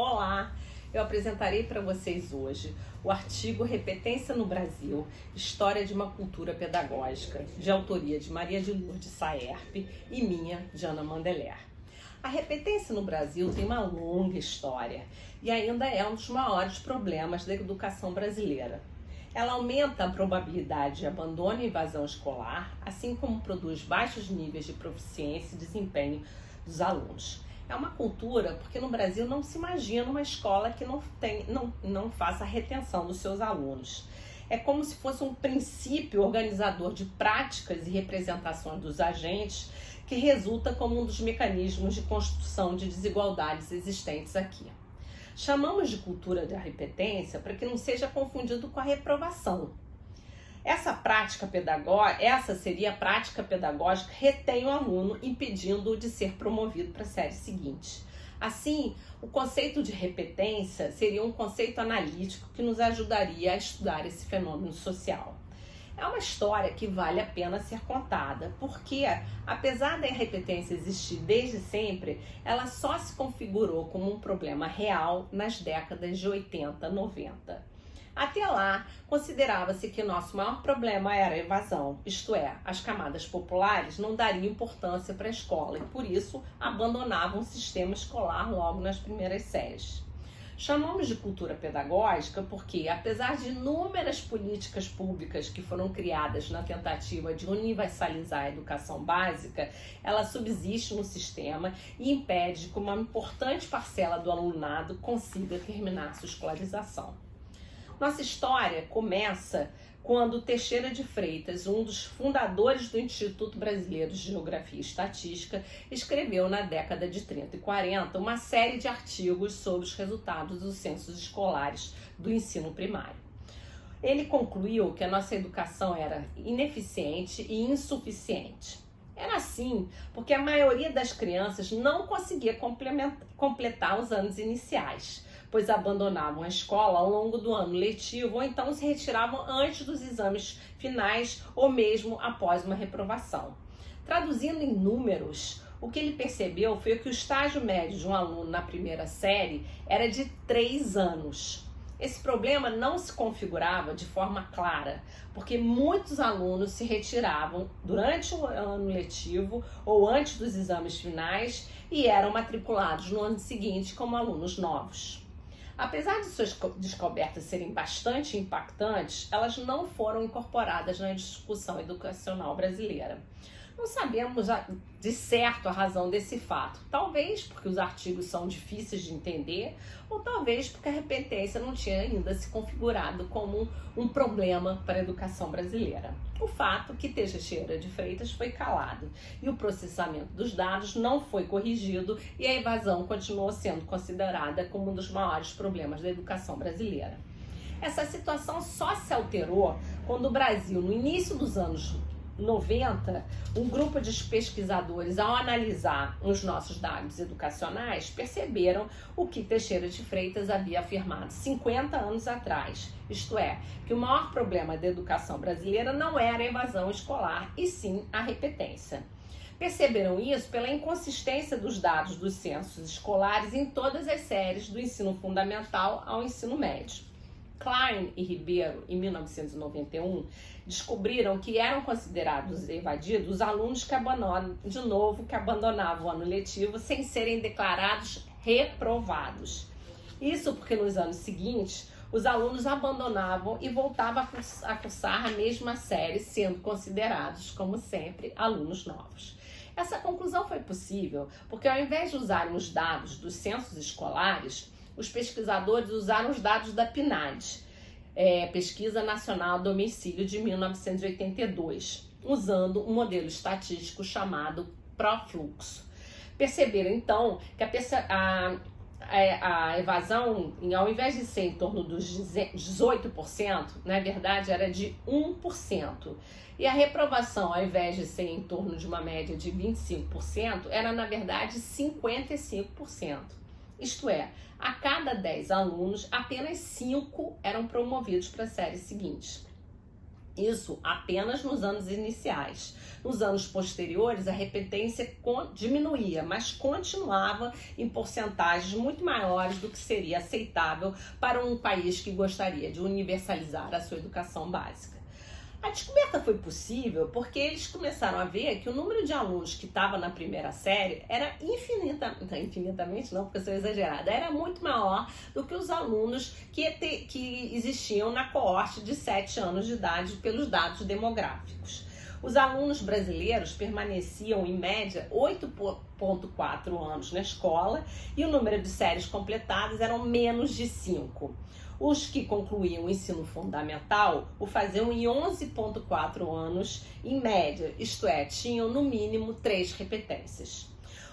Olá! Eu apresentarei para vocês hoje o artigo Repetência no Brasil, História de uma Cultura Pedagógica, de autoria de Maria de Lourdes Saerpe e minha, Jana Mandeler. A repetência no Brasil tem uma longa história e ainda é um dos maiores problemas da educação brasileira. Ela aumenta a probabilidade de abandono e evasão escolar, assim como produz baixos níveis de proficiência e desempenho dos alunos. É uma cultura porque no Brasil não se imagina uma escola que não faça a retenção dos seus alunos. É como se fosse um princípio organizador de práticas e representações dos agentes que resulta como um dos mecanismos de construção de desigualdades existentes aqui. Chamamos de cultura da repetência para que não seja confundido com a reprovação. Essa seria a prática pedagógica que retém o aluno, impedindo-o de ser promovido para a série seguinte. Assim, o conceito de repetência seria um conceito analítico que nos ajudaria a estudar esse fenômeno social. É uma história que vale a pena ser contada, porque, apesar da repetência existir desde sempre, ela só se configurou como um problema real nas décadas de 80, 90. Até lá, considerava-se que nosso maior problema era a evasão, isto é, as camadas populares não dariam importância para a escola e, por isso, abandonavam o sistema escolar logo nas primeiras séries. Chamamos de cultura pedagógica porque, apesar de inúmeras políticas públicas que foram criadas na tentativa de universalizar a educação básica, ela subsiste no sistema e impede que uma importante parcela do alunado consiga terminar sua escolarização. Nossa história começa quando Teixeira de Freitas, um dos fundadores do Instituto Brasileiro de Geografia e Estatística, escreveu na década de 30 e 40 uma série de artigos sobre os resultados dos censos escolares do ensino primário. Ele concluiu que a nossa educação era ineficiente e insuficiente. Era assim porque a maioria das crianças não conseguia completar os anos iniciais, pois abandonavam a escola ao longo do ano letivo ou então se retiravam antes dos exames finais ou mesmo após uma reprovação. Traduzindo em números, o que ele percebeu foi que o estágio médio de um aluno na primeira série era de 3 anos. Esse problema não se configurava de forma clara, porque muitos alunos se retiravam durante o ano letivo ou antes dos exames finais e eram matriculados no ano seguinte como alunos novos. Apesar de suas descobertas serem bastante impactantes, elas não foram incorporadas na discussão educacional brasileira. Não sabemos de certo a razão desse fato, talvez porque os artigos são difíceis de entender ou talvez porque a repetência não tinha ainda se configurado como um problema para a educação brasileira. O fato é que Teixeira de Freitas foi calado e o processamento dos dados não foi corrigido e a evasão continuou sendo considerada como um dos maiores problemas da educação brasileira. Essa situação só se alterou quando o Brasil, no início dos anos 90, um grupo de pesquisadores, ao analisar os nossos dados educacionais, perceberam o que Teixeira de Freitas havia afirmado 50 anos atrás, isto é, que o maior problema da educação brasileira não era a evasão escolar, e sim a repetência. Perceberam isso pela inconsistência dos dados dos censos escolares em todas as séries do ensino fundamental ao ensino médio. Klein e Ribeiro, em 1991, descobriram que eram considerados evadidos os alunos que abandonavam o ano letivo sem serem declarados reprovados. Isso porque nos anos seguintes, os alunos abandonavam e voltavam a cursar a mesma série, sendo considerados, como sempre, alunos novos. Essa conclusão foi possível porque, ao invés de usarem os dados dos censos escolares, os pesquisadores usaram os dados da PNAD, Pesquisa Nacional do Domicílio de 1982, usando um modelo estatístico chamado Profluxo. Perceberam então que a evasão, ao invés de ser em torno dos 18%, na verdade era de 1%. E a reprovação, ao invés de ser em torno de uma média de 25%, era na verdade 55%. Isto é, a cada 10 alunos, apenas 5 eram promovidos para a série seguinte. Isso apenas nos anos iniciais. Nos anos posteriores, a repetência diminuía, mas continuava em porcentagens muito maiores do que seria aceitável para um país que gostaria de universalizar a sua educação básica. A descoberta foi possível porque eles começaram a ver que o número de alunos que estava na primeira série era infinitamente não, porque eu sou exagerada, era muito maior do que os alunos que existiam na coorte de 7 anos de idade pelos dados demográficos. Os alunos brasileiros permaneciam em média 8,4 anos na escola e o número de séries completadas eram menos de 5. Os que concluíam o ensino fundamental o faziam em 11,4 anos em média, isto é, tinham no mínimo 3 repetências.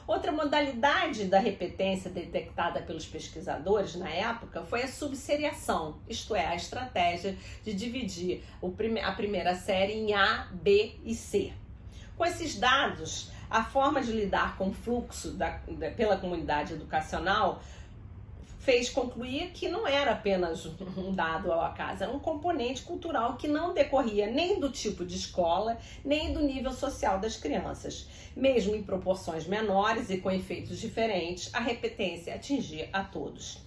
Outra modalidade da repetência detectada pelos pesquisadores na época foi a subseriação, isto é, a estratégia de dividir a primeira série em A, B e C. Com esses dados, a forma de lidar com o fluxo pela comunidade educacional fez concluir que não era apenas um dado ao acaso, era um componente cultural que não decorria nem do tipo de escola, nem do nível social das crianças. Mesmo em proporções menores e com efeitos diferentes, a repetência atingia a todos.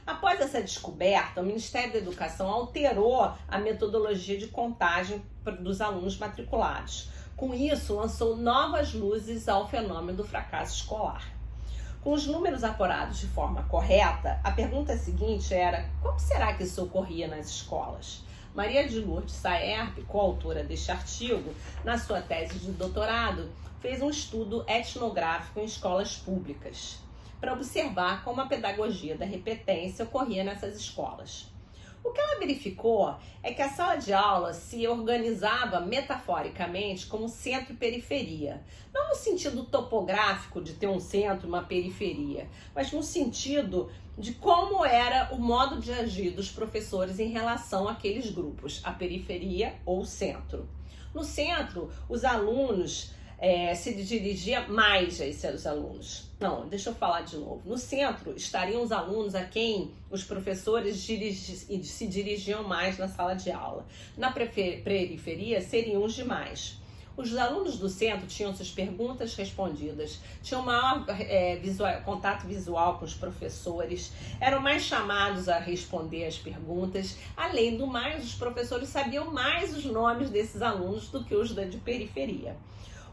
Após essa descoberta, o Ministério da Educação alterou a metodologia de contagem dos alunos matriculados. Com isso, lançou novas luzes ao fenômeno do fracasso escolar. Com os números apurados de forma correta, a pergunta seguinte era: como será que isso ocorria nas escolas? Maria de Lourdes Saerp, coautora deste artigo, na sua tese de doutorado, fez um estudo etnográfico em escolas públicas para observar como a pedagogia da repetência ocorria nessas escolas. O que ela verificou é que a sala de aula se organizava metaforicamente como centro e periferia. Não no sentido topográfico de ter um centro e uma periferia, mas no sentido de como era o modo de agir dos professores em relação àqueles grupos, a periferia ou o centro. No centro, os alunos se dirigia mais a esses alunos. Não, deixa eu falar de novo. No centro estariam os alunos a quem os professores se dirigiam mais na sala de aula. Na periferia seriam os demais. Os alunos do centro tinham suas perguntas respondidas, tinham maior contato visual com os professores, eram mais chamados a responder as perguntas. Além do mais, os professores sabiam mais os nomes desses alunos do que os de periferia.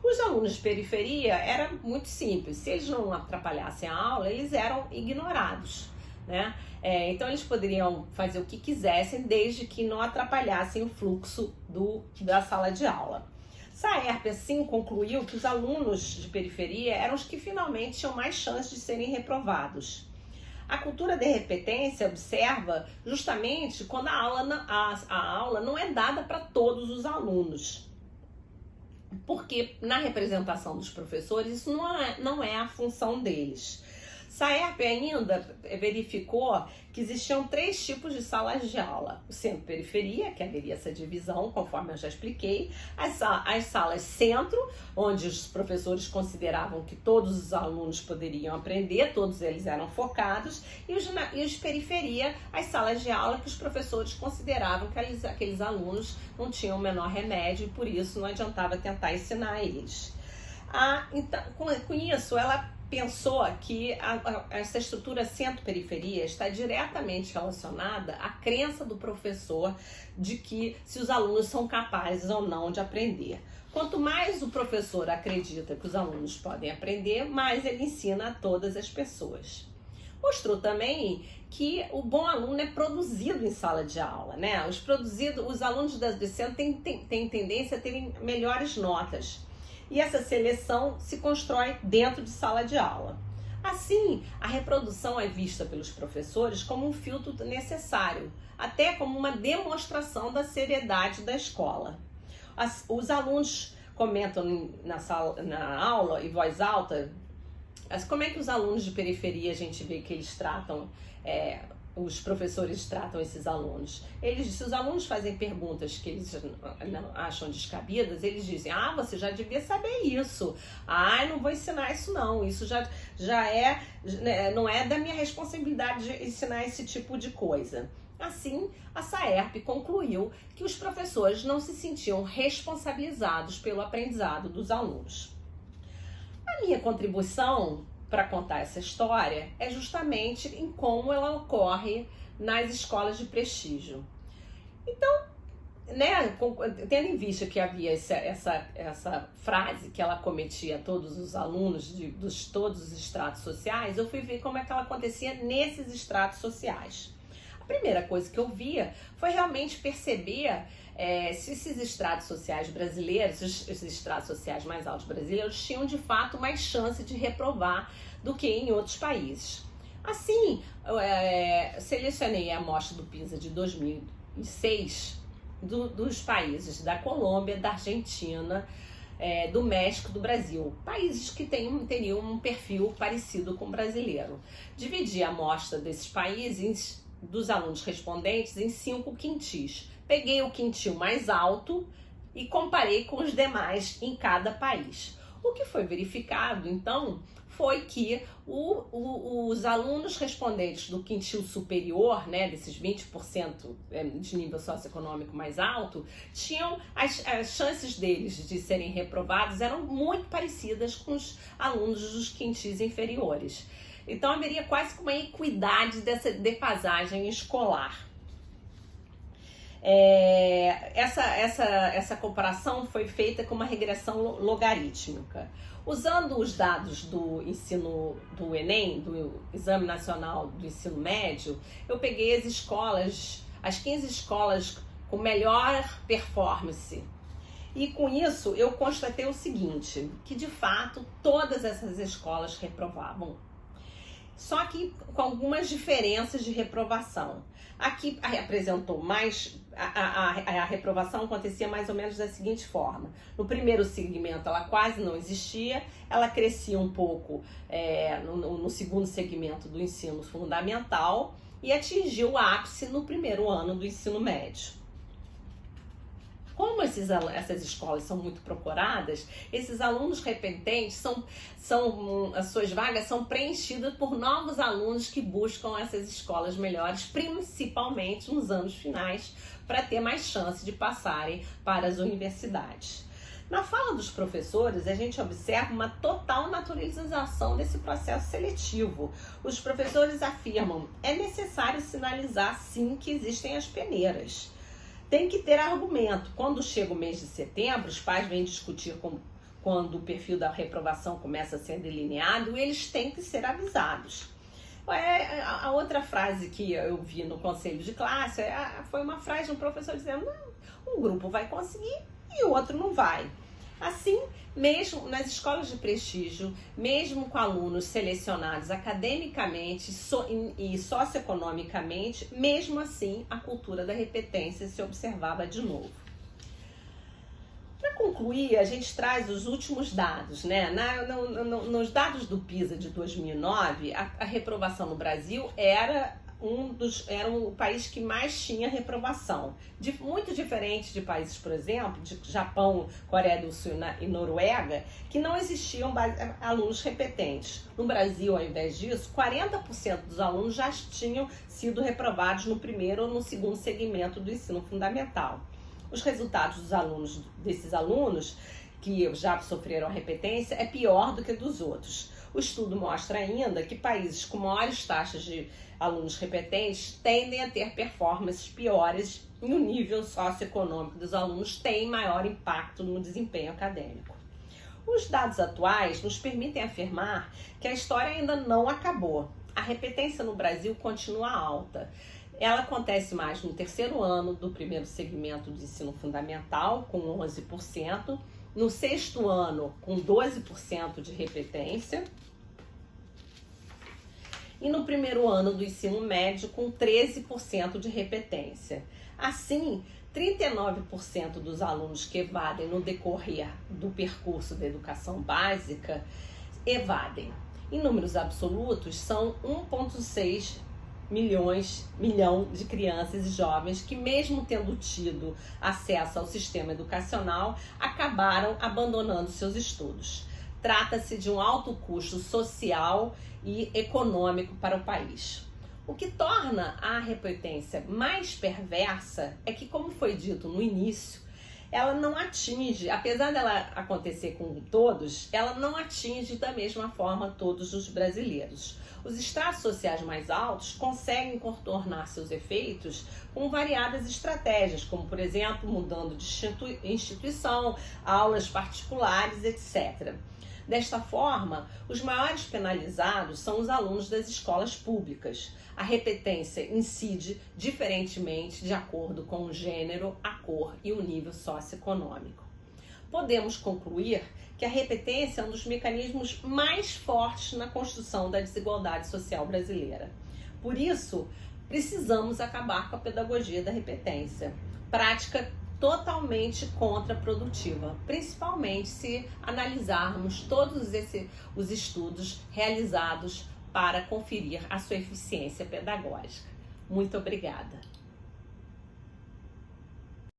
Os alunos de periferia era muito simples, se eles não atrapalhassem a aula, eles eram ignorados, né? Então eles poderiam fazer o que quisessem, desde que não atrapalhassem o fluxo da sala de aula. Saerp, assim, concluiu que os alunos de periferia eram os que finalmente tinham mais chance de serem reprovados. A cultura de repetência observa justamente quando a aula não é dada para todos os alunos. Porque na representação dos professores isso não é a função deles. Saerp ainda verificou que existiam 3 tipos de salas de aula: o centro-periferia, que haveria essa divisão, conforme eu já expliquei, as salas centro, onde os professores consideravam que todos os alunos poderiam aprender, todos eles eram focados, e os periferia, as salas de aula que os professores consideravam que aqueles alunos não tinham o menor remédio e por isso não adiantava tentar ensinar eles. Então, com isso, ela pensou que essa estrutura centro-periferia está diretamente relacionada à crença do professor de que se os alunos são capazes ou não de aprender. Quanto mais o professor acredita que os alunos podem aprender, mais ele ensina a todas as pessoas. Mostrou também que o bom aluno é produzido em sala de aula, né? Os alunos do centro têm tendência a terem melhores notas. E essa seleção se constrói dentro de sala de aula. Assim, a reprodução é vista pelos professores como um filtro necessário, até como uma demonstração da seriedade da escola. Os alunos comentam na aula, em voz alta, como é que os alunos de periferia a gente vê que eles tratam os professores tratam esses alunos? Se os alunos fazem perguntas que eles não acham descabidas, eles dizem: ah, você já devia saber isso. Ah, não vou ensinar isso não. Isso já é, não é da minha responsabilidade de ensinar esse tipo de coisa. Assim, a Saerp concluiu que os professores não se sentiam responsabilizados pelo aprendizado dos alunos. A minha contribuição para contar essa história é justamente em como ela ocorre nas escolas de prestígio. Então, tendo em vista que havia essa frase que ela cometia a todos os alunos de todos os estratos sociais, eu fui ver como é que ela acontecia nesses estratos sociais. A primeira coisa que eu via foi realmente perceber se esses estratos sociais brasileiros, esses estratos sociais mais altos brasileiros, tinham de fato mais chance de reprovar do que em outros países. Assim, selecionei a amostra do PISA de 2006 dos países da Colômbia, da Argentina, do México, do Brasil, países que teriam um perfil parecido com o brasileiro. Dividi a amostra desses países, dos alunos respondentes, em 5 quintis. Peguei o quintil mais alto e comparei com os demais em cada país. O que foi verificado, então, foi que os alunos respondentes do quintil superior, desses 20% de nível socioeconômico mais alto, tinham as chances deles de serem reprovados eram muito parecidas com os alunos dos quintis inferiores. Então haveria quase que uma equidade dessa defasagem escolar. Essa comparação foi feita com uma regressão logarítmica. Usando os dados do ensino do Enem, do Exame Nacional do Ensino Médio, eu peguei as 15 escolas com melhor performance. E com isso eu constatei o seguinte, que de fato todas essas escolas reprovavam. Só que com algumas diferenças de reprovação. Aqui apresentou mais, a reprovação acontecia mais ou menos da seguinte forma. No primeiro segmento ela quase não existia, ela crescia um pouco no segundo segmento do ensino fundamental e atingiu o ápice no primeiro ano do ensino médio. Como essas escolas são muito procuradas, esses alunos repetentes as suas vagas são preenchidas por novos alunos que buscam essas escolas melhores, principalmente nos anos finais, para ter mais chance de passarem para as universidades. Na fala dos professores, a gente observa uma total naturalização desse processo seletivo. Os professores afirmam: é necessário sinalizar sim que existem as peneiras. Tem que ter argumento. Quando chega o mês de setembro, os pais vêm discutir quando o perfil da reprovação começa a ser delineado, e eles têm que ser avisados. A outra frase que eu vi no conselho de classe foi uma frase de um professor dizendo: não, um grupo vai conseguir e o outro não vai. Assim, mesmo nas escolas de prestígio, mesmo com alunos selecionados academicamente e socioeconomicamente, mesmo assim a cultura da repetência se observava de novo. Para concluir, a gente traz os últimos dados, nos dados do PISA de 2009, a reprovação no Brasil era o país que mais tinha reprovação. Muito diferente de países, por exemplo, de Japão, Coreia do Sul e Noruega, que não existiam alunos repetentes. No Brasil, ao invés disso, 40% dos alunos já tinham sido reprovados no primeiro ou no segundo segmento do ensino fundamental. Os resultados desses alunos que já sofreram a repetência é pior do que dos outros. O estudo mostra ainda que países com maiores taxas de alunos repetentes tendem a ter performances piores e o nível socioeconômico dos alunos tem maior impacto no desempenho acadêmico. Os dados atuais nos permitem afirmar que a história ainda não acabou. A repetência no Brasil continua alta. Ela acontece mais no terceiro ano do primeiro segmento do ensino fundamental, com 11%, no sexto ano, com 12% de repetência, e no primeiro ano do ensino médio, com 13% de repetência. Assim, 39% dos alunos que evadem no decorrer do percurso da educação básica evadem. Em números absolutos, são 1,6 milhão de crianças e jovens que, mesmo tendo tido acesso ao sistema educacional, acabaram abandonando seus estudos. Trata-se de um alto custo social e econômico para o país. O que torna a repetência mais perversa é que, como foi dito no início, ela não atinge, apesar dela acontecer com todos, ela não atinge da mesma forma todos os brasileiros. Os estratos sociais mais altos conseguem contornar seus efeitos com variadas estratégias, como, por exemplo, mudando de instituição, aulas particulares, etc. Desta forma, os maiores penalizados são os alunos das escolas públicas. A repetência incide diferentemente de acordo com o gênero, a cor e o nível socioeconômico. Podemos concluir que a repetência é um dos mecanismos mais fortes na construção da desigualdade social brasileira. Por isso, precisamos acabar com a pedagogia da repetência, prática totalmente contraprodutiva, principalmente se analisarmos todos os estudos realizados para conferir a sua eficiência pedagógica. Muito obrigada!